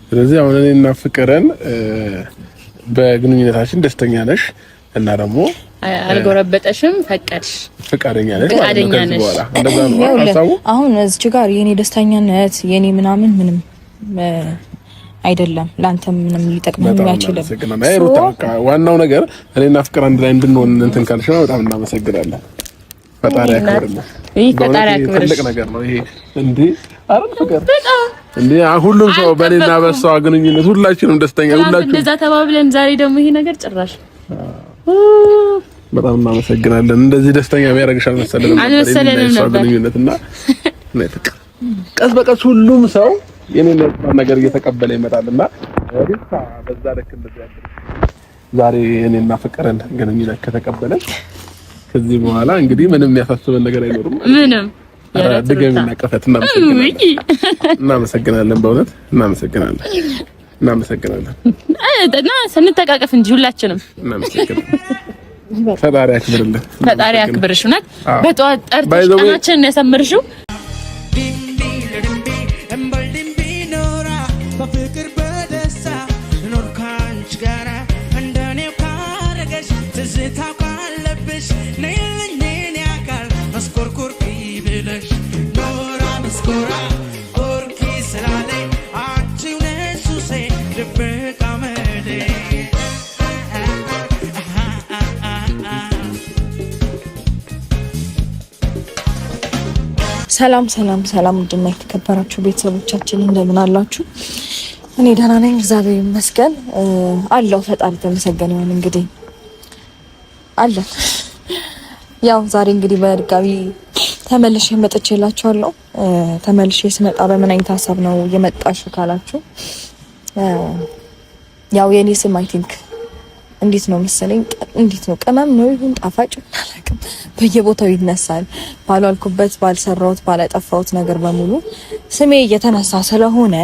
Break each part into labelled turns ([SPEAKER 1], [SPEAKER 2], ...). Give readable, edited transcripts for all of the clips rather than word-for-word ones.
[SPEAKER 1] ስለዚህ አሁን እኔና ፍቅርን በግንኙነታችን ደስተኛ ነሽ እና ደግሞ
[SPEAKER 2] አልጎረበጠሽም፣ ፈቀድሽ፣
[SPEAKER 1] ፈቃደኛ ነሽ ማለት ነው። ከዚህ በኋላ እንደዛ ነው ሀሳቡ።
[SPEAKER 3] አሁን እዚህ ጋር የኔ ደስተኛነት የኔ ምንም አይደለም፣ ላንተ ምንም ሊጠቅም የሚያችልም።
[SPEAKER 1] ዋናው ነገር እኔና ፍቅር አንድ ላይ እንድንሆን እንትን ካልሽ ነው። በጣም እናመሰግናለን። ፈጣሪ ያክብርልህ።
[SPEAKER 2] ፈጣሪ ያክብርሽ።
[SPEAKER 1] ትልቅ ነገር ነው ይሄ እንዴ! አረን ፍቅር እንዴ! ሁሉም ሰው በኔና በሷ ግንኙነት ሁላችንም ደስተኛ ሁላችንም
[SPEAKER 2] እንደዛ ተባብለን ዛሬ ደግሞ ይሄ ነገር ጭራሽ
[SPEAKER 1] በጣም እናመሰግናለን። እንደዚህ ደስተኛ የሚያደርግሽ አልመሰለንም ነበር ግንኙነትና ቀስ በቀስ ሁሉም ሰው የኔን ነገር እየተቀበለ ይመጣልና ሪካ በዛ ልክ እንደዚህ ያለ ዛሬ የኔና ፍቅርን ግንኙነት ከተቀበለ ከዚህ በኋላ እንግዲህ ምንም የሚያሳስበን ነገር አይኖርም።
[SPEAKER 2] ምንም
[SPEAKER 1] ድገሚና ቀፈት እናመሰግናለን። በእውነት እናመሰግናለን።
[SPEAKER 2] እና ስንተቃቀፍ እንጂ ሁላችንም
[SPEAKER 1] እናመሰግናለን። ፈጣሪ ያክብርልህ።
[SPEAKER 2] ፈጣሪ ያክብርሽ። እውነት በጠዋት ጠርተሽ ቀናችንን ያሳምርሽው።
[SPEAKER 3] ሰላም ውድና የተከበራችሁ ቤተሰቦቻችን እንደምን አላችሁ? እኔ ደህና ነኝ፣ እግዚአብሔር ይመስገን አለው። ፈጣሪ ተመሰገነ ይሁን። እንግዲህ አለን። ያው ዛሬ እንግዲህ በድጋሚ ተመልሼ መጥቼላችኋለሁ። ተመልሼ ስመጣ በምን አይነት ሀሳብ ነው የመጣሽው ካላችሁ፣ ያው የኔ ስም አይ ቲንክ እንዴት ነው መሰለኝ፣ እንዴት ነው ቅመም ነው ይሁን ጣፋጭ አላውቅም፣ በየቦታው ይነሳል። ባልዋልኩበት፣ ባልሰራሁት፣ ባላጠፋሁት ነገር በሙሉ ስሜ እየተነሳ ስለሆነ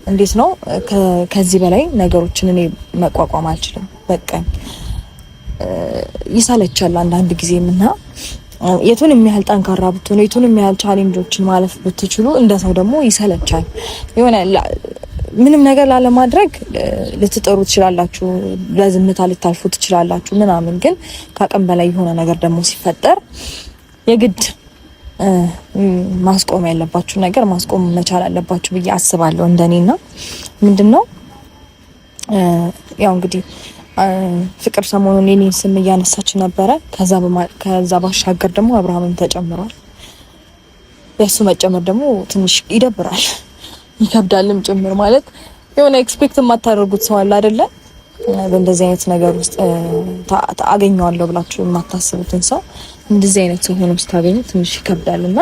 [SPEAKER 3] እንዴት ነው ከዚህ በላይ ነገሮችን እኔ መቋቋም አልችልም። በቃ ይሰለቻል አንዳንድ ጊዜምና የቱን የሚያህል ጠንካራ ብትሆኑ የቱን የሚያህል ቻሌንጆችን ማለፍ ብትችሉ እንደ ሰው ደግሞ ይሰለቻል። የሆነ ምንም ነገር ላለማድረግ ልትጠሩ ትችላላችሁ፣ ለዝምታ ልታልፉ ትችላላችሁ ምናምን። ግን ከአቅም በላይ የሆነ ነገር ደግሞ ሲፈጠር የግድ ማስቆም ያለባችሁ ነገር ማስቆም መቻል አለባችሁ ብዬ አስባለሁ እንደኔና ምንድነው ያው እንግዲህ ፍቅር ሰሞኑን የኔን ስም እያነሳች ነበረ። ከዛ ባሻገር ደግሞ አብርሃምን ተጨምሯል። የሱ መጨመር ደግሞ ትንሽ ይደብራል፣ ይከብዳልም ጭምር። ማለት የሆነ ኤክስፔክት የማታደርጉት ሰው አለ አይደለ? በእንደዚህ አይነት ነገር ውስጥ አገኘዋለሁ ብላችሁ የማታስቡትን ሰው እንደዚህ አይነት ሰው ሆኖ ስታገኙ ትንሽ ይከብዳልና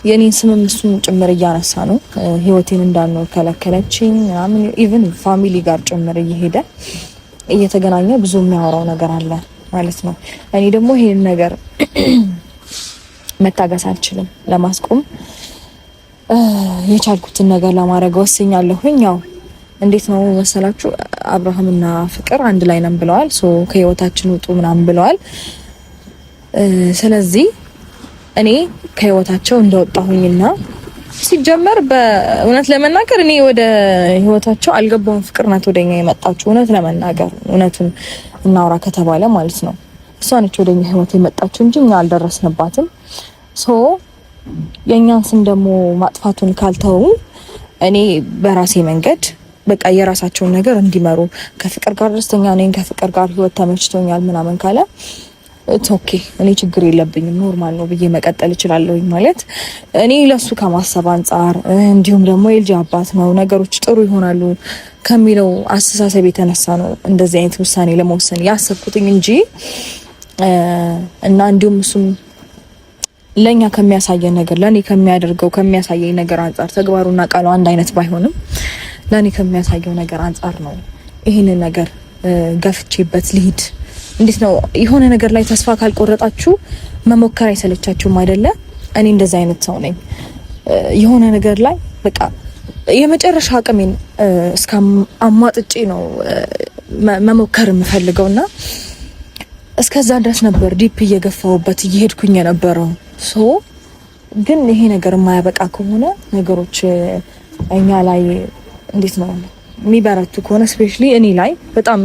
[SPEAKER 3] የኔን ስምም እሱን ጭምር እያነሳ ነው። ህይወቴን እንዳልኖር ከለከለችኝ ምናምን። ኢቭን ፋሚሊ ጋር ጭምር እየሄደ እየተገናኘ ብዙ የሚያወራው ነገር አለ ማለት ነው። እኔ ደግሞ ይሄን ነገር መታገስ አልችልም። ለማስቆም የቻልኩትን ነገር ለማድረግ ወስኛለሁኝ። ያው እንዴት ነው መሰላችሁ፣ አብርሃምና ፍቅር አንድ ላይ ነን ብለዋል። ሶ ከህይወታችን ውጡ ምናምን ብለዋል። ስለዚህ እኔ ከህይወታቸው እንደወጣሁኝና ሲጀመር በእውነት ለመናገር እኔ ወደ ህይወታቸው አልገባውም። ፍቅር ናት ወደኛ የመጣችው። እውነት ለመናገር እውነቱን እናውራ ከተባለ ማለት ነው እሷ ነች ወደኛ ህይወት የመጣችው እንጂ እኛ አልደረስንባትም። ሶ የኛን ስም ደግሞ ማጥፋቱን ካልተው እኔ በራሴ መንገድ በቃ የራሳቸውን ነገር እንዲመሩ ከፍቅር ጋር ደስተኛ ነኝ፣ ከፍቅር ጋር ህይወት ተመችቶኛል ምናምን ካለ ኦኬ፣ እኔ ችግር የለብኝም ኖርማል ነው ብዬ መቀጠል እችላለሁ። ማለት እኔ ለሱ ከማሰብ አንፃር እንዲሁም ደግሞ የልጅ አባት ነው ነገሮች ጥሩ ይሆናሉ ከሚለው አስተሳሰብ የተነሳ ነው እንደዚህ አይነት ውሳኔ ለመወሰን ያሰብኩትኝ እንጂ እና እንዲሁም እሱም ለኛ ከሚያሳየን ነገር ለኔ ከሚያደርገው ከሚያሳየኝ ነገር አንፃር ተግባሩና ቃሉ አንድ አይነት ባይሆንም ለኔ ከሚያሳየው ነገር አንፃር ነው ይሄንን ነገር ገፍቼበት ልሂድ። እንዴት ነው የሆነ ነገር ላይ ተስፋ ካልቆረጣችሁ መሞከር አይሰለቻችሁም አይደለ? እኔ እንደዛ አይነት ሰው ነኝ። የሆነ ነገር ላይ በቃ የመጨረሻ አቅሜን እስከ አሟጥጬ ነው መሞከር የምፈልገውና እስከዛ ድረስ ነበር ዲፕ እየገፋውበት እየሄድኩኝ የነበረው። ሶ ግን ይሄ ነገር የማያበቃ ከሆነ ነገሮች እኛ ላይ እንዴት ነው የሚበረቱ ከሆነ ስፔሻሊ እኔ ላይ በጣም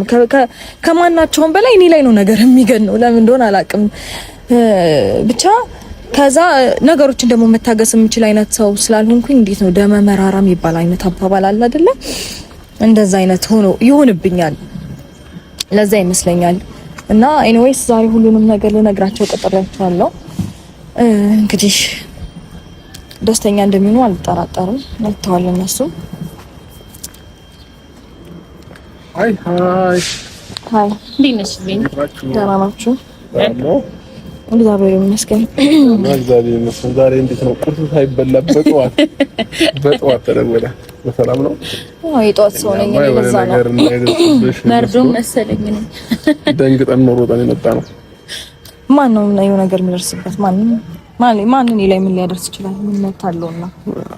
[SPEAKER 3] ከማናቸውም በላይ እኔ ላይ ነው ነገር የሚገነው። ለምን እንደሆነ አላውቅም። ብቻ ከዛ ነገሮችን ደግሞ መታገስ የምችል አይነት ሰው ስላልሆንኩኝ እንዴት ነው ደመ መራራ የሚባል አይነት አባባል አለ አይደለ? እንደዛ አይነት ሆኖ ይሆንብኛል። ለዛ ይመስለኛል። እና ኤኒዌይስ ዛሬ ሁሉንም ነገር ልነግራቸው ቀጥሬያቸዋለሁ። እንግዲህ ደስተኛ እንደሚሆኑ አልጠራጠርም። መጥተዋል እነሱ።
[SPEAKER 1] ሃይ
[SPEAKER 3] እንዴት ነሽ? ደህና ናችሁ? እግዚአብሔር ይመስገን።
[SPEAKER 1] እግዚአብሔር ይመስገን። ዛሬ እንዴት ነው ቁርስ ሳይበላ በጠዋት ተደወለ? በሰላም ነው?
[SPEAKER 3] አዎ የጠዋት ሰው ነኝ እኔ። በዛ ነው
[SPEAKER 2] መርዶም መሰለኝ ነው።
[SPEAKER 1] ደንግጠን ነው ሮጠን የመጣ ነው።
[SPEAKER 3] ማን ነው የሆነ ነገር የሚደርስበት? ማን እኔ ላይ ምን ሊያደርስ ይችላል? ምን መታለውና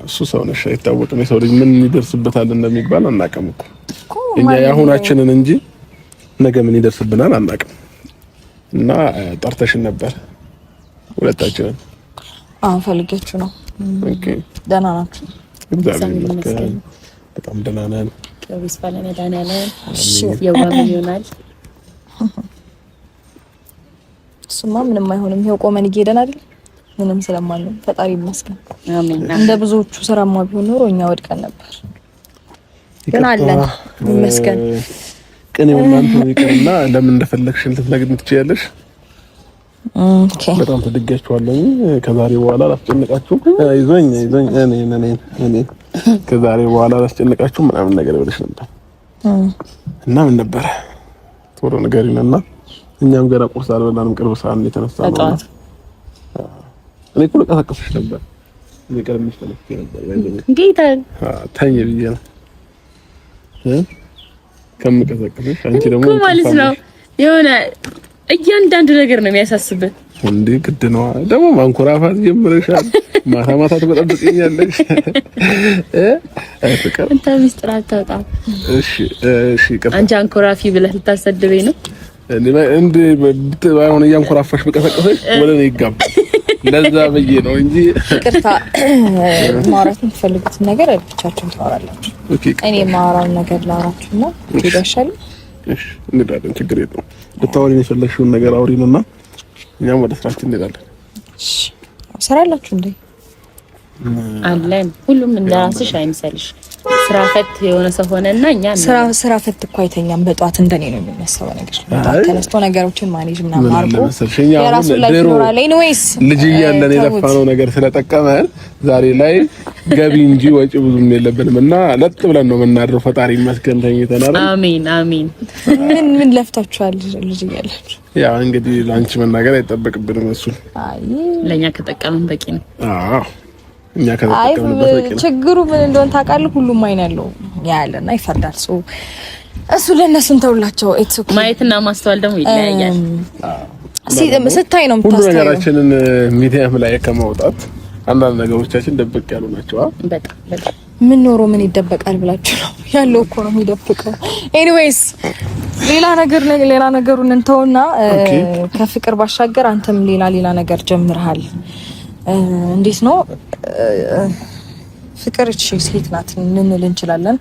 [SPEAKER 1] እሱ ሰው ነሽ አይታወቅም። የሰው ልጅ ምን ይደርስበታል እንደሚባል አናውቅም እኮ እኛ ያሁናችንን እንጂ ነገ ምን ይደርስብናል አናውቅም። እና ጠርተሽን ነበር ሁለታችንን? አዎ ፈልጌያችሁ ነው። ኦኬ ደህና ናችሁ? እግዚአብሔር ይመስገን በጣም ደህና ነን።
[SPEAKER 2] ከቢስ ባለና ደህና ነን። እሺ የዋም ይሆናል።
[SPEAKER 3] እሱማ ምንም አይሆንም። ይሄው ቆመን እየሄደን አይደል? ምንም ስለማንሆን ፈጣሪ ይመስገን።
[SPEAKER 2] አሜን።
[SPEAKER 3] እንደ ብዙዎቹ ስራማ ቢሆን ኖሮ እኛ ወድቀን ነበር። ግን አለን ይመስገን።
[SPEAKER 1] ቅኔው እናንተ ይቀርና ለምን እንደፈለግሽ ልትነግሪኝ ትችያለሽ?
[SPEAKER 3] ኦኬ
[SPEAKER 1] በጣም ተደጋችኋለሁ። ከዛሬ በኋላ አላስጨንቃችሁም። ይዞኝ እኔ ከዛሬ በኋላ አላስጨንቃችሁም ምናምን ነገር ብለሽ ነበር እና ምን ነበር ቶሎ ንገሪኝና እኛም ገና ቁርስ አልበላንም። ቅርብ ሰዓት ነው የተነሳነው። እኔ እኮ ልቀሰቅስሽ ነበር። እኔ ቀርምሽ ተነስቼ ነበር።
[SPEAKER 2] ጌታ
[SPEAKER 1] ተኝ ብዬሽ ነው ከምቀሰቅስሽ። አንቺ ደግሞ
[SPEAKER 2] ማለት ነው የሆነ እያንዳንዱ ነገር ነው የሚያሳስብህ።
[SPEAKER 1] እንዴ ግድ ነው ደግሞ ማንኮራፋት ጀምረሻል። ማታ ማታ ትበጠብጥኛለሽ። ፍቅር
[SPEAKER 2] እንተ ሚስጥር አታውጣም።
[SPEAKER 1] እሺ ቀጥታ
[SPEAKER 2] አንቺ አንኮራፊ ብለህ ልታሰድበኝ ነው
[SPEAKER 1] እንዴ? ባይሆን እያንኮራፋሽ በቀሰቀሰሽ ወደ እኔ ይጋባል። ለዛ ብዬ ነው እንጂ ይቅርታ።
[SPEAKER 3] ማውራት የምትፈልጉት ነገር ብቻችሁን ታወራላችሁ። ኦኬ እኔ ማውራውን ነገር ላውራችሁና ይደርሻል።
[SPEAKER 1] እሺ እንሄዳለን። ችግር የለውም። ልታወሪኝ የፈለግሽውን ነገር አውሪንና እኛም ወደ ስራችን እንሄዳለን። እሺ
[SPEAKER 3] ሰራላችሁ እንዴ?
[SPEAKER 2] አለን። ሁሉም እንደራስሽ አይምሰልሽ። ስራ ፈት የሆነ ሰው ሆነና እኛ
[SPEAKER 3] ስራ ፈት እኮ አይተኛም። በጧት እንደኔ ነው የሚነሳው ነገር። በጧት ተነስቶ ነገሮችን ማኔጅ ምናምን አድርጎ የራሱ ላይ ይኖራል። ኤኒዌይስ
[SPEAKER 1] ልጅ እያለን የለፋነው ነገር ስለጠቀመን ዛሬ ላይ ገቢ እንጂ ወጪ ብዙም የለብንም እና ለጥ ብለን ነው የምናድረው። ፈጣሪ ይመስገን ተኝተናል።
[SPEAKER 2] አሜን አሜን።
[SPEAKER 3] ምን ለፍታችኋል ልጅ እያላችሁ?
[SPEAKER 1] ያው እንግዲህ ላንቺ መናገር አይጠበቅብንም። እሱ
[SPEAKER 3] አይ
[SPEAKER 2] ለኛ ከጠቀመን በቂ ነው።
[SPEAKER 1] አዎ እኛ ከተጠቀምንበት በቂ ነው።
[SPEAKER 3] ችግሩ ምን እንደሆነ ታውቃለህ? ሁሉም አይን ያለው ያለና ይፈርዳል። እሱ ለነሱ እንተውላቸው። ኤትስ ኦኬ።
[SPEAKER 2] ማየትና ማስተዋል ደግሞ ይለያያል።
[SPEAKER 3] ስታይ ነው
[SPEAKER 1] ሁሉ ነገራችንን ሚዲያም ላይ ከማውጣት አንዳንድ ነገሮቻችን ደብቅ ያሉ ናቸው።
[SPEAKER 2] በጣም
[SPEAKER 3] ምን ኖሮ ምን ይደበቃል ብላችሁ ነው? ያለው እኮ ነው የሚደብቀው። ኤኒዌይስ ሌላ ነገሩን እንተውና ከፍቅር ባሻገር አንተም ሌላ ነገር ጀምረሃል። እንዴት ነው ፍቅር እቺ ሴት ናት እንል እንችላለን።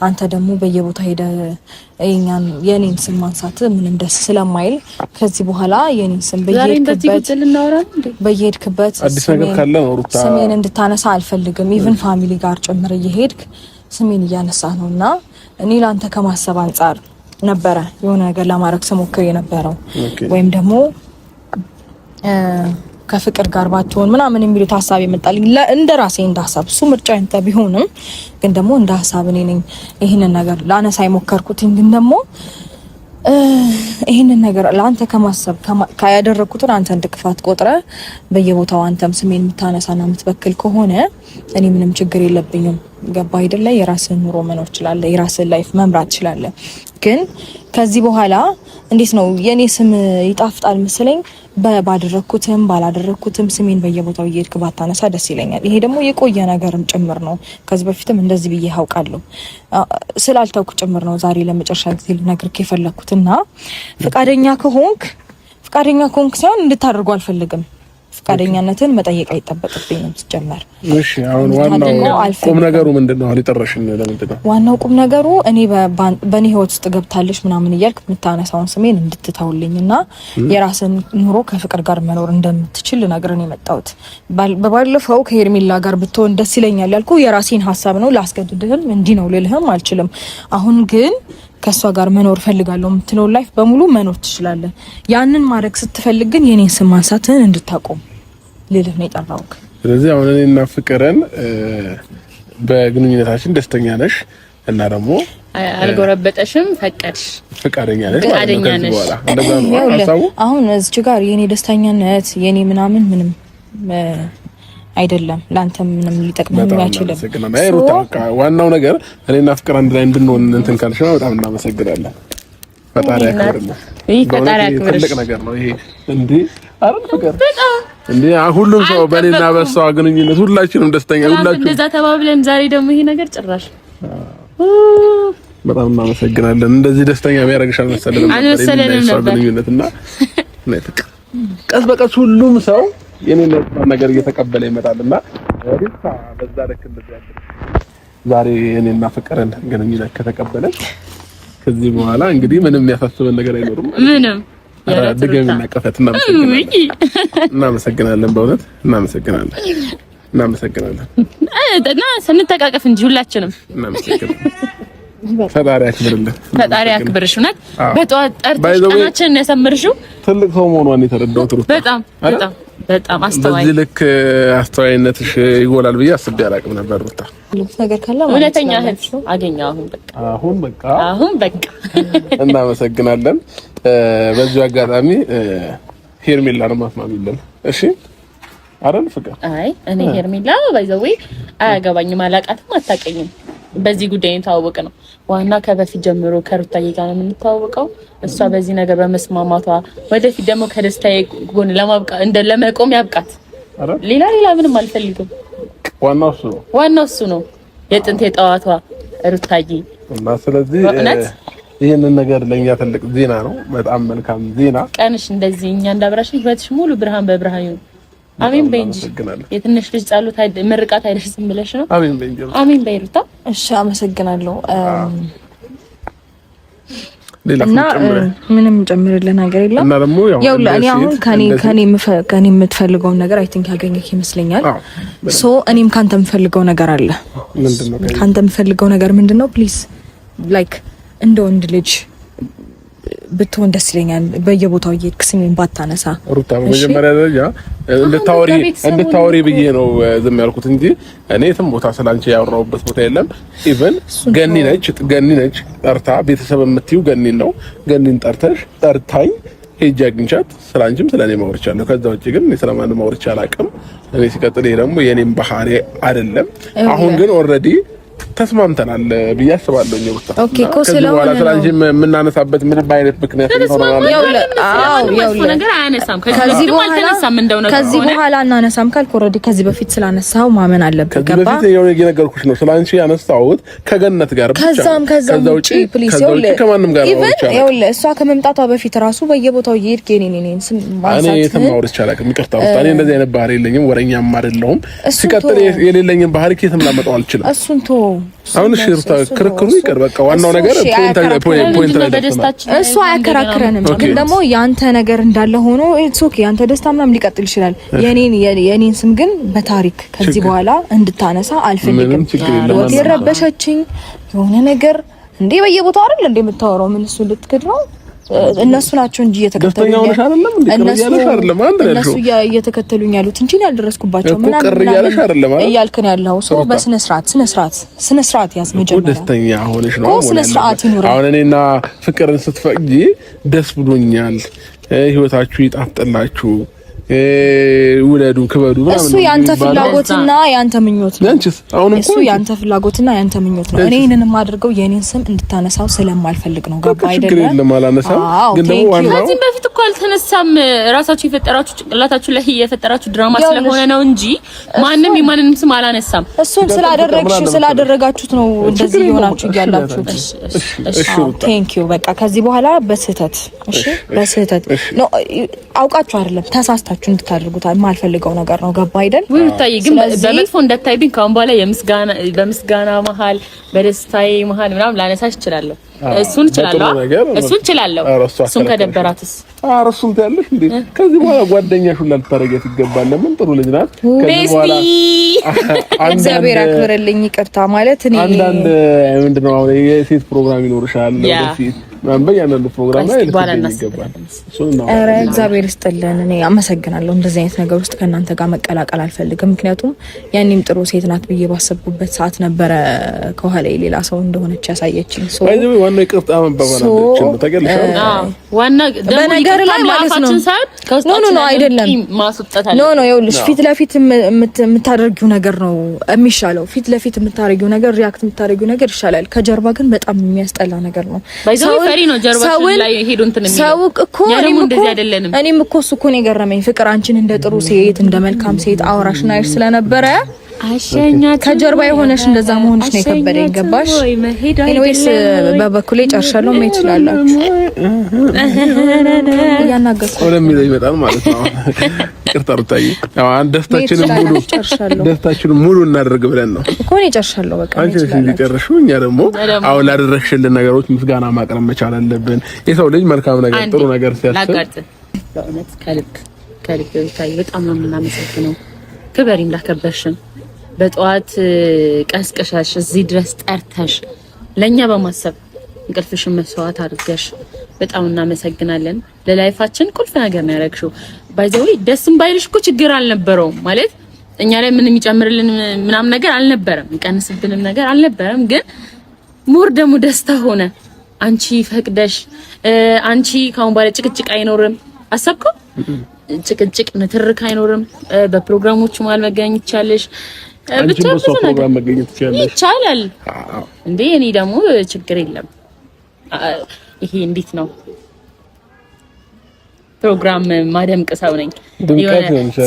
[SPEAKER 3] አንተ ደግሞ በየቦታ ሄደ የኔን ስም ማንሳት ምንም ደስ ስለማይል ከዚህ በኋላ የኔን ስም በየሄድክበት
[SPEAKER 1] አዲስ ነገር ካለ ነው ሩታ
[SPEAKER 3] ስሜን እንድታነሳ አልፈልግም። ኢቭን ፋሚሊ ጋር ጭምር እየሄድክ ስሜን እያነሳ ነውና እኔ ላንተ ከማሰብ አንፃር ነበረ የሆነ ነገር ለማድረግ ስሞክር የነበረው ወይም ደግሞ ከፍቅር ጋር ባትሆን ምናምን የሚሉት ሐሳብ ይመጣልኝ እንደራሴ እንደሐሳብ እሱ ምርጫ እንተ ቢሆንም ግን ደግሞ እንደ ሐሳብ እኔ ነኝ ይሄንን ነገር ላነሳ የሞከርኩት። ግን ደግሞ ይሄንን ነገር ለአንተ ከማሰብ ካያደረኩትን አንተ እንድክፋት ቆጥረ በየቦታው አንተም ስሜን የምታነሳና የምትበክል ከሆነ እኔ ምንም ችግር የለብኝም። ገባ አይደለ? የራስህን ኑሮ መኖር ትችላለህ፣ የራስህን ላይፍ መምራት ትችላለህ። ግን ከዚህ በኋላ እንዴት ነው የኔ ስም ይጣፍጣል መሰለኝ ባደረኩትም ባላደረኩትም ስሜን በየቦታው እየሄድክ ባታነሳ ደስ ይለኛል። ይሄ ደግሞ የቆየ ነገርም ጭምር ነው። ከዚህ በፊትም እንደዚህ ብዬ አውቃለሁ። ስላልተውኩ ጭምር ነው ዛሬ ለመጨረሻ ጊዜ ልነግርህ የፈለኩትና ፈቃደኛ ከሆንክ ሳይሆን እንድታደርጉ አልፈልግም። ፍቃደኛነትን መጠየቅ አይጠበቅብኝም ሲጀመር።
[SPEAKER 1] እሺ አሁን ዋናው ቁም ነገሩ ምንድነው? አሁን ይጠረሽኝ ለምንድን ነው?
[SPEAKER 3] ዋናው ቁም ነገሩ እኔ በኔ ህይወት ውስጥ ገብታለሽ ምናምን እያልክ የምታነሳውን ስሜን እንድትተውልኝና የራስን ኑሮ ከፍቅር ጋር መኖር እንደምትችል ልነግርህ ነው የመጣሁት። በባለፈው ከሄርሜላ ጋር ብትሆን ደስ ይለኛል ያልኩ የራሴን ሀሳብ ነው። ላስገድድህም እንዲህ ነው ልልህም አልችልም። አሁን ግን ከሷ ጋር መኖር ፈልጋለሁ የምትለው ላይፍ በሙሉ መኖር ትችላለህ። ያንን ማድረግ ስትፈልግ ግን የኔን ስም ማንሳትህን እንድታቆም ልልህ ነው የጠራሁት። ስለዚህ
[SPEAKER 1] አሁን እኔና ፍቅርን በግንኙነታችን ደስተኛ ነሽ እና ደግሞ
[SPEAKER 2] አልጎረበጠሽም፣ ፈቀድሽ፣
[SPEAKER 1] ፍቃደኛ ነሽ ማለት ነው። ከዚህ በኋላ እንደዛ ነው ሀሳቡ።
[SPEAKER 3] አሁን እዚህ ጋር የኔ ደስተኛነት የኔ ምናምን ምንም አይደለም፣ ላንተ ምንም ሊጠቅመኝ አይችልም።
[SPEAKER 1] ዋናው ነገር እኔና ፍቅር አንድ ላይ እንድንሆን እንትን ካልሽ ነው። በጣም እናመሰግናለን። ፈጣሪ ያክብርልኝ።
[SPEAKER 2] ፈጣሪ ያክብርሽ።
[SPEAKER 1] ትልቅ ነገር ነው ይሄ። እንዴ አረን ፍቅር እንዴ ሁሉም ሰው በእኔና በሷ ግንኙነት ሁላችንም ደስተኛ ሁላችንም
[SPEAKER 2] እንደዛ ተባብለን ዛሬ ደግሞ ይሄ ነገር ጭራሽ
[SPEAKER 1] በጣም እናመሰግናለን። እንደዚህ ደስተኛ የሚያደርግሽ አልመሰለንም ነበር ግንኙነትና ቀስ በቀስ ሁሉም ሰው የኔን ነገር እየተቀበለ ይመጣልና ሪታ በዛ ልክ እንደዚህ ያለ ዛሬ እኔና ፍቅርን ግንኙነት ከተቀበለች ከዚህ በኋላ እንግዲህ ምንም የሚያሳስበን ነገር አይኖርም።
[SPEAKER 2] ምንም
[SPEAKER 1] ድገሚና ቀፈት እናመሰግናለን። በእውነት እናመሰግናለን።
[SPEAKER 2] እና ስንተቃቀፍ እንጂ ሁላችንም እናመሰግናለን።
[SPEAKER 1] ፈጣሪ ያክብርልህ።
[SPEAKER 2] ፈጣሪ ያክብርሽ። እውነት በጠዋት ጠርተሽ ቀናችንን ያሰምርሽው
[SPEAKER 1] ትልቅ ሰው መሆኗን የተረዳሁት ሩት
[SPEAKER 2] በጣም አስተዋይ።
[SPEAKER 1] በዚህ ልክ አስተዋይነትሽ ይጎላል ብዬ አስቤ አላውቅም ነበር ሩታ።
[SPEAKER 3] ነገር ካለ
[SPEAKER 2] እውነተኛ እህት አገኘሁ። አሁን በቃ
[SPEAKER 1] እናመሰግናለን። በዚህ አጋጣሚ ሄርሜላን ማስማሚለን እሺ አረን ፍቅር
[SPEAKER 2] አይ እኔ ሄርሜላ ባይዘዌ አያገባኝም፣ አላውቃትም፣ አታውቀኝም። በዚህ ጉዳይ ታወቀ ነው ዋና ከበፊት ጀምሮ ከሩታዬ ጋር ነው የምንታወቀው። እሷ በዚህ ነገር በመስማማቷ ወደፊት ደግሞ ከደስታዬ ጎን ለመቆም ያብቃት። ሌላ ምንም አልፈልግም። ዋናው እሱ ነው የጥንት የጠዋቷ ሩታዬ
[SPEAKER 1] እና ስለዚህ ይሄንን ነገር ለኛ ትልቅ ዜና ነው። በጣም መልካም ዜና።
[SPEAKER 2] ቀንሽ እንደዚህ እኛ እንዳብራሽ ህይወትሽ ሙሉ ብርሃን በብርሃን ይሁን። አሜን በእንጂ የትንሽ ልጅ ጸሎት ምርቃት አይደርስም ብለሽ ነው። አሜን በይሩታ።
[SPEAKER 3] እሺ አመሰግናለሁ። እና ምንም ጨምርልህ ነገር የለም።
[SPEAKER 1] እና ደግሞ
[SPEAKER 3] ያው እኔ አሁን ከኔ የምትፈልገውን ነገር አይ ቲንክ ያገኘክ ይመስለኛል። ሶ እኔም ካንተ የምፈልገው ነገር አለ።
[SPEAKER 1] ምንድነው?
[SPEAKER 3] ካንተ የምፈልገው ነገር ምንድነው? ፕሊዝ ላይክ እንደ ወንድ ልጅ ብትሆን ደስ ይለኛል። በየቦታው እየሄድክ ስሜን ባታነሳ
[SPEAKER 1] ሩታ። በመጀመሪያ ደረጃ እንድታወሪ ብዬ ነው ዝም ያልኩት እንጂ እኔ የትም ቦታ ስላንቺ ያወራሁበት ቦታ የለም። ኢቭን ገኒ ነች ጠርታ ቤተሰብ የምትይው ገኒን ነው። ገኒን ጠርታኝ ሄጄ አግኝቻት ስላንቺም ስለኔ ማውርቻለሁ። ከዛ ውጪ ግን እኔ ስለማንም ማውርቻ አላውቅም። እኔ ሲቀጥል ደግሞ የኔም ባህሪ አይደለም። አሁን ግን ኦልሬዲ ተስማምተናል ብዬ አስባለሁ።
[SPEAKER 3] ኦኬ ኮስላ
[SPEAKER 1] ወላ ስለዚህ የምናነሳበት ምንም አይነት ምክንያት ይኖርናል።
[SPEAKER 2] ነገር አያነሳም።
[SPEAKER 3] ከዚህ በኋላ እናነሳም ካልኩ ኦልሬዲ ከዚህ በፊት ስላነሳው ማመን አለበት። ገባ?
[SPEAKER 1] ከዚህ በፊት የነገርኩሽ ነው ስላንቺ ያነሳሁት ከገነት ጋር ብቻ። ከዛ ውጪ ፕሊስ ከማንም ጋር
[SPEAKER 3] ይኸውልህ እሷ ከመምጣቷ በፊት ራሱ በየቦታው እየሄድክ የኔን ስም ማንሳት
[SPEAKER 1] እኔ የተማውርቻ አላውቅም። ይቅርታ እኔ እንደዚህ አይነት ባህሪ የለኝም፣ ወረኛም አይደለሁም። ሲቀጥል የሌለኝን ባህሪ ከየትም ላመጣው አልችልም።
[SPEAKER 3] እሱን
[SPEAKER 1] አሁን ሽርታ ክርክሩ ይቀር። በቃ ዋናው ነገር ፖይንት ላይ ደስታችን
[SPEAKER 3] እሱ አያከራክረንም። ግን ደግሞ ያንተ ነገር እንዳለ ሆኖ ኢትስ ኦኬ ያንተ ደስታ ምናምን ሊቀጥል ይችላል። የኔን ስም ግን በታሪክ ከዚህ በኋላ እንድታነሳ አልፈልግም። ወጥ የረበሸችኝ የሆነ ነገር እንዴ በየቦታው አይደል እንዴ የምታወራው? ምን እሱ ልትክድ ነው? እነሱ ናቸው እንጂ እየተከተሉኝ እነሱ እየተከተሉኝ ያሉት እንጂ ያልደረስኩባቸው ምናምን እያልክ ነው ያለው። ሰው በስነ ስርዓት ያዝ። መጀመሪያ
[SPEAKER 1] ደስተኛ ሆነሽ ነው
[SPEAKER 3] ስነ ስርዓት ይኑር።
[SPEAKER 1] አሁን እኔና ፍቅርን ስትፈቅጂ ደስ ብሎኛል። ህይወታችሁ ይጣፍጥላችሁ፣ ውለዱ፣ ክበዱ።
[SPEAKER 3] እሱ ያንተ ፍላጎትና ያንተ ምኞት ነው። እሱ ያንተ ፍላጎትና ያንተ ምኞት ነው። እኔ እኔን የማደርገው የኔን ስም እንድታነሳው ስለማልፈልግ ነው። ገባ አይደለም?
[SPEAKER 1] ግን ደግሞ ዋናው
[SPEAKER 2] ከዚህ በፊት እኮ አልተነሳም። ራሳችሁ የፈጠራችሁ ጭንቅላታችሁ ላይ የፈጠራችሁ ድራማ ስለሆነ ነው እንጂ ማንንም የማንንም ስም አላነሳም።
[SPEAKER 3] እሱን ስላደረጋችሁት ነው እንደዚህ ይሆናችሁ ያላችሁት። እሺ ቴንክ ዩ። በቃ ከዚህ በኋላ በስህተት ነው። አውቃችሁ አይደለም ተሳስታችሁ ራሳችሁ እንድታደርጉት ማልፈልገው ነገር ነው። ገባ አይደል?
[SPEAKER 2] ሩታዬ ግን በመጥፎ እንዳታይብኝ ካሁን በኋላ በምስጋና መሀል በደስታዬ መሀል ምናምን ላነሳሽ እችላለሁ። እሱን እችላለሁ። እሱን ከደበራትስ
[SPEAKER 1] እሱን ታያለሽ እንዴ? ከዚህ በኋላ ጓደኛሽ ሁላ ልታረጋት ይገባል። ለምን ጥሩ ልጅ ናት። ከዚህ በኋላ
[SPEAKER 3] እግዚአብሔር አክብርልኝ። ይቅርታ ማለት እኔ
[SPEAKER 1] አንዳንድ ምንድነው አሁን የሴት ፕሮግራም ይኖርሻል ወደፊት በያንዳንዱ ፕሮግራም ላይ ይገባል።
[SPEAKER 3] ኧረ እግዚአብሔር ይስጥልን። እኔ አመሰግናለሁ። እንደዚህ አይነት ነገር ውስጥ ከእናንተ ጋር መቀላቀል አልፈልግም። ምክንያቱም ያኔም ጥሩ ሴት ናት ብዬ ባሰብኩበት ሰዓት ነበረ ከኋላ ሌላ ሰው እንደሆነች ያሳየችኝ።
[SPEAKER 1] ዋናው ይቅርታ መባባላችን ተገልጿል።
[SPEAKER 2] ዋና
[SPEAKER 3] በነገር ላይ ማለት ነው። ኖ አይደለም። ኖ ይኸውልሽ ፊት ለፊት የምታደርጊው ነገር ነው የሚሻለው። ፊት ለፊት የምታደርጊው ነገር ሪአክት የምታደርጊው ነገር ይሻላል። ከጀርባ ግን በጣም የሚያስጠላ ነገር ነው።
[SPEAKER 2] ፈሪ ነው ጀርባሽ ላይ ሄዶ እንትን የሚለው
[SPEAKER 3] ሰው እኮ እኔም እኮ እሱ እኮ ነው የገረመኝ። ፍቅር አንቺን እንደ ጥሩ ሴት እንደ መልካም ሴት አውራሽ ናይሽ ስለነበረ አሸኛት ከጀርባ የሆነሽ እንደዛ መሆንሽ ነው የከበደኝ። ገባሽ? ኤኒዌይስ በበኩሌ ጨርሻለሁ። ምን ትችላላችሁ? ያናገርኩ
[SPEAKER 1] ወደሚለው ይመጣል ማለት ነው። ይቅርታ ሩታዬ፣ ያው አንድ ደስታችንን ሙሉ እናደርግ ብለን ነው እኮ ነው ጨርሻለሁ። በቃ አንቺ እዚህ ጨርሽው፣ እኛ ደግሞ አሁን ላደረግሽልን ነገሮች ምስጋና ማቅረብ መቻል አለብን። የሰው ልጅ መልካም ነገር ጥሩ ነገር ሲያስብ
[SPEAKER 2] በእውነት ከልብ ሩታዬ በጣም ነው የምናመሰግነው። ክበሪ እንዳከበርሽን በጠዋት ቀስቀሻሽ እዚህ ድረስ ጠርተሽ ለኛ በማሰብ እንቅልፍሽን መስዋዕት አድርገሽ በጣም እናመሰግናለን። ለላይፋችን ቁልፍ ነገር ነው ያደረግሽው። ባይዘው ደስም ባይልሽ እኮ ችግር አልነበረውም ማለት እኛ ላይ ምንም የሚጨምርልን ምናምን ነገር አልነበረም፣ የሚቀንስብንም ነገር አልነበረም። ግን ሙር ደግሞ ደስታ ሆነ። አንቺ ፈቅደሽ አንቺ ካሁን በኋላ ጭቅጭቅ አይኖርም። አሰብከው ጭቅጭቅ ንትርክ አይኖርም። በፕሮግራሞቹ መሀል መገኘት ይቻለሽ። ብቻ ብዙ ነገር
[SPEAKER 1] መገኘት
[SPEAKER 2] ይቻላል እንዴ። እኔ ደግሞ ችግር የለም። ይሄ እንዴት ነው ፕሮግራም ማደምቅ ሰው ነኝ።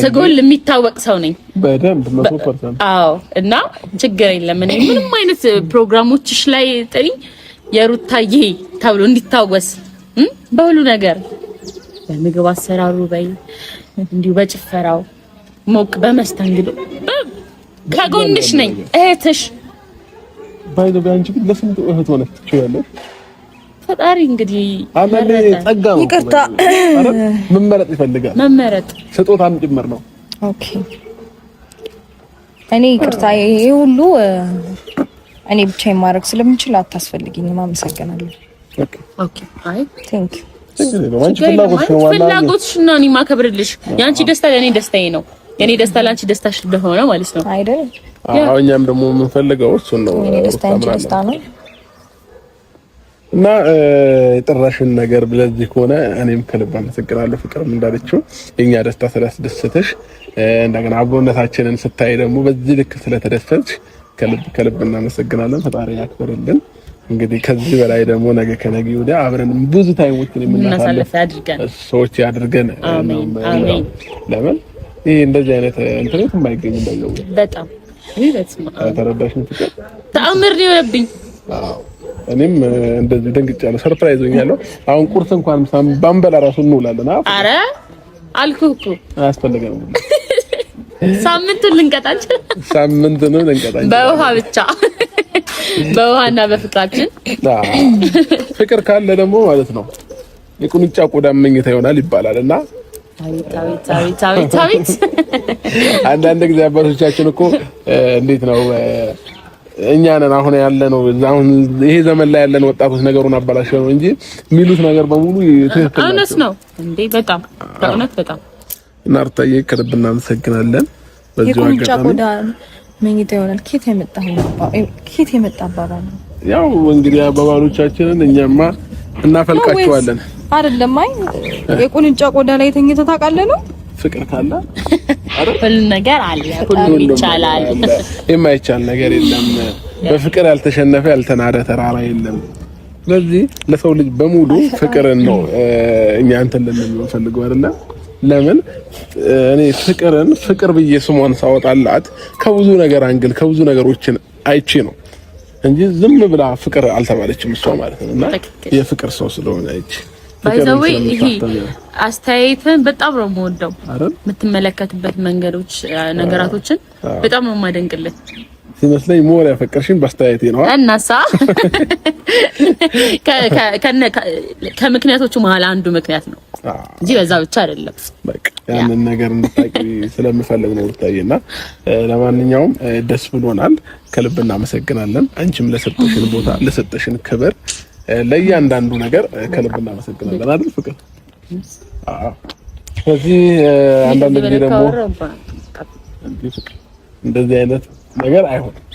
[SPEAKER 2] ስጎል የሚታወቅ ሰው ነኝ
[SPEAKER 1] በደንብ 100%።
[SPEAKER 2] አዎ እና ችግር የለም። እኔ ምንም አይነት ፕሮግራሞችሽ ላይ ጥሪኝ የሩታዬ ተብሎ እንዲታወስ በሁሉ ነገር በምግብ አሰራሩ በይ እንዲሁ በጭፈራው ሞቅ በመስተንግዶ ከጎንሽ ነኝ እህትሽ።
[SPEAKER 1] ባይዶ ባንቺ ግን ለስንት እህት ሆነሽ ትችያለሽ።
[SPEAKER 2] ፈጣሪ እንግዲህ
[SPEAKER 1] አንዴ ጸጋ ነው።
[SPEAKER 3] ይቅርታ
[SPEAKER 1] መመረጥ ይፈልጋል።
[SPEAKER 2] መመረጥ
[SPEAKER 1] ስጦታም ጭምር ነው።
[SPEAKER 3] ኦኬ እኔ ይቅርታ ይሄ ሁሉ እኔ ብቻ የማድረግ ስለምችል አታስፈልጊኝም። አመሰግናለሁ።
[SPEAKER 2] ኦኬ አይ
[SPEAKER 3] ቴንክ ዩ
[SPEAKER 2] ፍላጎትሽ ነው። እኔ ማከብርልሽ። ያንቺ ደስታ ለኔ ደስታዬ ነው። የኔ ደስታ ላንቺ ደስታሽ እንደሆነ ማለት ነው
[SPEAKER 3] አይደል?
[SPEAKER 1] አዎ እኛም ደግሞ የምንፈልገው እሱን ነው።
[SPEAKER 3] የኔ ደስታ አንቺ ደስታ ነው
[SPEAKER 1] እና የጥራሽን ነገር ብለዚህ ከሆነ እኔም ከልብ አመሰግናለሁ። ፍቅርም እንዳለችው የኛ ደስታ ስላስደሰተሽ እንደገና አብሮነታችንን ስታይ ደግሞ በዚህ ልክ ስለተደሰትሽ ከልብ እናመሰግናለን። ፈጣሪ ያክብርልን። እንግዲህ ከዚህ በላይ ደግሞ ነገ ከነገ ወዲያ አብረን ብዙ ታይሞችን የምናሳልፍ ሰዎች ያድርገን። አሜን። ለምን ይሄ እንደዚህ አይነት ኢንተርኔት የማይገኝ እንደው በጣም ተረዳሽኝ። ፍቅር
[SPEAKER 2] ተአምር ነው የሆነብኝ።
[SPEAKER 1] አዎ እኔም እንደዚህ ደንግጫለሁ። ሰርፕራይዝ ሆኛለሁ። አሁን ቁርስ እንኳን ባንበላ ራሱ እንውላለን።
[SPEAKER 2] አረ አልኩህ እኮ አያስፈልገንም። ሳምንቱን ልንቀጣችን
[SPEAKER 1] ሳምንቱን ልንቀጣችን በውሃ
[SPEAKER 2] ብቻ በውሃና በፍቅራችን።
[SPEAKER 1] ፍቅር ካለ ደግሞ ማለት ነው የቁንጫ ቆዳ መኝታ ይሆናል ይባላልና
[SPEAKER 2] ታዊት
[SPEAKER 1] አንዳንድ ጊዜ አባቶቻችን እኮ እንዴት ነው እኛ ነን አሁን ያለነው አሁን ይሄ ዘመን ላይ ያለን ወጣቶች ነገሩን አባላሽው ነው እንጂ የሚሉት ነገር በሙሉ ትክክል
[SPEAKER 2] እውነት ነው እንዴ? በጣም በእውነት በጣም
[SPEAKER 1] እና ሩታዬ ከልብ እናመሰግናለን። በዚሁ አጋጣሚ
[SPEAKER 3] መኝታ ይሆናል ኬት የመጣ አባባል ነው።
[SPEAKER 1] ያው እንግዲህ አባባሎቻችንን እኛማ እናፈልቃቸዋለን
[SPEAKER 3] አይደለም። አይ የቁንጫ ቆዳ ላይ ተኝተህ ታውቃለህ ነው
[SPEAKER 1] ፍቅር ካለ
[SPEAKER 2] ሁሉ ነገር አለ፣ ሁሉ ይቻላል።
[SPEAKER 1] የማይቻል ነገር የለም። በፍቅር ያልተሸነፈ ያልተናደ ተራራ የለም። ስለዚህ ለሰው ልጅ በሙሉ ፍቅርን ነው እኛ እንትን ልንፈልገው አይደለ? ለምን እኔ ፍቅር ብዬ ስሟን ሳወጣላት ከብዙ ነገር አንግል ከብዙ ነገሮችን አይቼ ነው እንጂ ዝም ብላ ፍቅር አልተባለችም እሷ ማለት ነውና የፍቅር ሰው ስለሆነች
[SPEAKER 2] ባይዘው ይሄ አስተያየትን በጣም ነው የምወደው። የምትመለከትበት መንገዶች ነገራቶችን በጣም ነው የማደንቅልህ።
[SPEAKER 1] ሲመስለኝ ሞር ያፈቀርሽኝ በአስተያየቴ ነው
[SPEAKER 2] እናሳ ከምክንያቶቹ መሀል አንዱ ምክንያት ነው እንጂ በዛ ብቻ አይደለም።
[SPEAKER 1] በቃ ያንን ነገር እንድታቂ ስለምፈልግ ነው ብታየና። ለማንኛውም ደስ ብሎናል፣ ከልብ እናመሰግናለን። አንቺም ለሰጠሽን ቦታ ለሰጠሽን ክብር ለእያንዳንዱ ነገር ከልብ እናመሰግናለን አይደል ፍቅር? አዎ። ስለዚህ አንዳንድ ጊዜ ደግሞ እንደዚህ አይነት ነገር አይሆንም።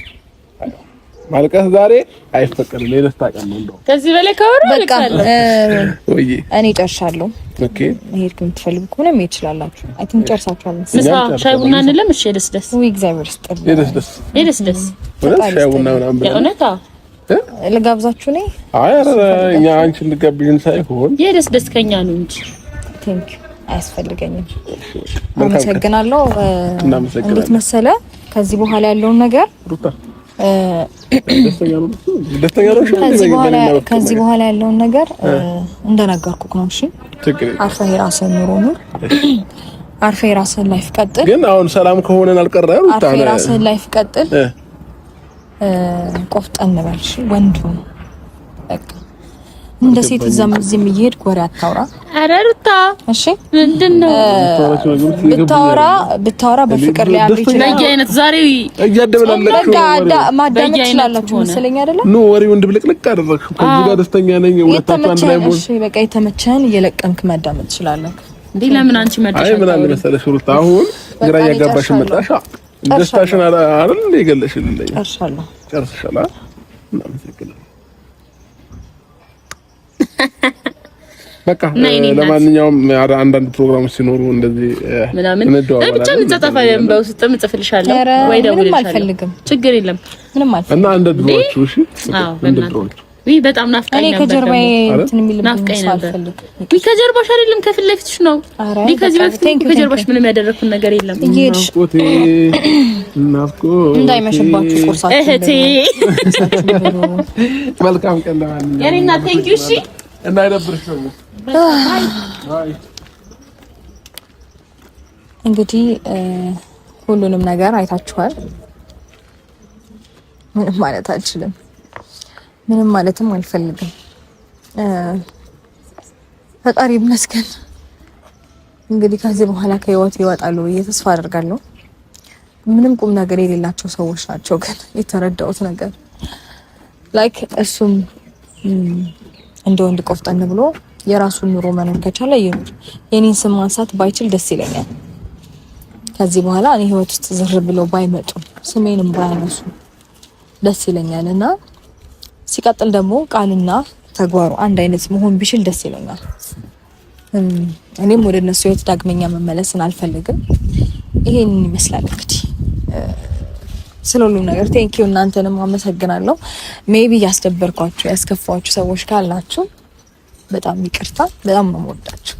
[SPEAKER 1] ማልቀስ ዛሬ አይፈቀድም። የደስታ ቀን ነው። እንደው
[SPEAKER 2] ከዚህ በላይ ካወራ
[SPEAKER 3] በቃ ወይ እኔ ጨርሻለሁ። ኦኬ መሄድ የምትፈልጉ ከሆነ መሄድ ትችላላችሁ። አይ ቲንክ ጨርሳችኋል።
[SPEAKER 2] ምሳ ሻይ ቡና እንለም። እሺ ደስ
[SPEAKER 3] ወይ እግዚአብሔር ይስጥልኝ።
[SPEAKER 1] ደስ ሻይ ቡና ምናምን
[SPEAKER 2] በእውነታ
[SPEAKER 3] ልጋብዛችሁ ነኝ።
[SPEAKER 1] አይ እኛ አንቺን ልጋብዥን ሳይሆን
[SPEAKER 2] ደስ ከኛ ነው እንጂ
[SPEAKER 3] ቴንክ ዩ አያስፈልገኝም። አመሰግናለሁ። እንዴት መሰለ ከዚህ በኋላ ያለውን ነገር ሩታ ከዚህ በኋላ ያለውን ነገር እንደነገርኩህ ነው። እሺ አርፈህ የራስህን ኑሮ ኑር። አርፈህ የራስህን ላይፍ ቀጥል።
[SPEAKER 1] ግን አሁን ሰላም ከሆነን አልቀረም። ሩታ
[SPEAKER 3] አርፈህ የራስህን ላይፍ ቀጥል። ቆፍጠን በል እሺ። ወንድ ሁን በቃ። እንደ ሴት እዛም እዚህም እየሄድክ ወሬ አታውራ።
[SPEAKER 2] ኧረ ሩታ
[SPEAKER 3] እሺ ምንድነው ብታወራ በፍቅር ላይ አብሪ ይችላል።
[SPEAKER 2] በየአይነት ዛሬ
[SPEAKER 1] እያደበላለች
[SPEAKER 3] ማዳመጥ ትችላላችሁ መሰለኝ አይደለ?
[SPEAKER 1] ኖ ወሬው እንድብልቅልቅ አደረግሽ። ከዚህ ጋር ደስተኛ ነኝ። ሁለታችሁ አንድ ላይ ሞት።
[SPEAKER 3] እሺ በቃ የተመቸህን እየለቀምክ ማዳመጥ ትችላለህ።
[SPEAKER 2] እንዴ ለምን አንቺ መጣሽ?
[SPEAKER 1] አይ ምን አለ መሰለሽ ሩታ አሁን ግራ እያጋባሽ መጣሽ። ደስታሽን አይደል እንደ ይገለሽልኝ። ጨርሻለሁ። እናመሰግናለን። በቃ ለማንኛውም አንዳንድ ፕሮግራሞች ሲኖሩ እንደዚህ
[SPEAKER 2] ምናምን ብቻ እንጻጻፋለን። በውስጥም እጽፍልሻለሁ ወይ ደውልልሻለሁ። ችግር የለም ምንም አልፈልግም።
[SPEAKER 1] እና እንደ ድሮዎቹ እሺ? አዎ እንደ ድሮዎቹ
[SPEAKER 2] ወይ በጣም ናፍቀኝ ነበር።
[SPEAKER 3] እኔ ከጀርባዬ እንትን የሚል
[SPEAKER 2] ናፍቀኝ ነበር። ወይ ከጀርባሽ አይደለም ከፊት ለፊትሽ ነው። ወይ ከዚህ በፊት ከጀርባሽ ምንም ያደረኩት ነገር የለም።
[SPEAKER 1] ናፍቆቴ
[SPEAKER 3] እንዳይመሽባችሁ ቁርሳችሁ
[SPEAKER 2] እህቴ
[SPEAKER 1] መልካም ቀን ለማንኛውም
[SPEAKER 2] የኔና ቴንክ ዩ። እሺ
[SPEAKER 1] እንዳይደብርሽ ነው።
[SPEAKER 3] እንግዲህ ሁሉንም ነገር አይታችኋል። ምንም ማለት አልችልም። ምንም ማለትም አልፈልግም። ፈጣሪ ይመስገን። እንግዲህ ከዚህ በኋላ ከህይወት ይወጣሉ ብዬ ተስፋ አደርጋለሁ። ምንም ቁም ነገር የሌላቸው ሰዎች ናቸው። ግን የተረዳሁት ነገር ላይክ እሱም እንደ ወንድ ቆፍጠን ብሎ የራሱን ኑሮ መኖር ከቻለ ይኑር። የኔን ስም ማንሳት ባይችል ደስ ይለኛል። ከዚህ በኋላ እኔ ህይወት ውስጥ ዝር ብለው ባይመጡ ስሜንም ባያነሱ ደስ ይለኛል እና ሲቀጥል ደግሞ ቃልና ተግባሩ አንድ አይነት መሆን ቢችል ደስ ይለኛል። እኔም ወደ እነሱ ህይወት ዳግመኛ መመለስን አልፈልግም። ይሄን ይመስላል እንግዲህ ስለሁሉም ነገር ቴንኪዩ። እናንተንም አመሰግናለሁ። ሜቢ ያስደበርኳችሁ ያስከፋችሁ ሰዎች ካላችሁ በጣም ይቅርታ። በጣም ነው የምወዳችሁ።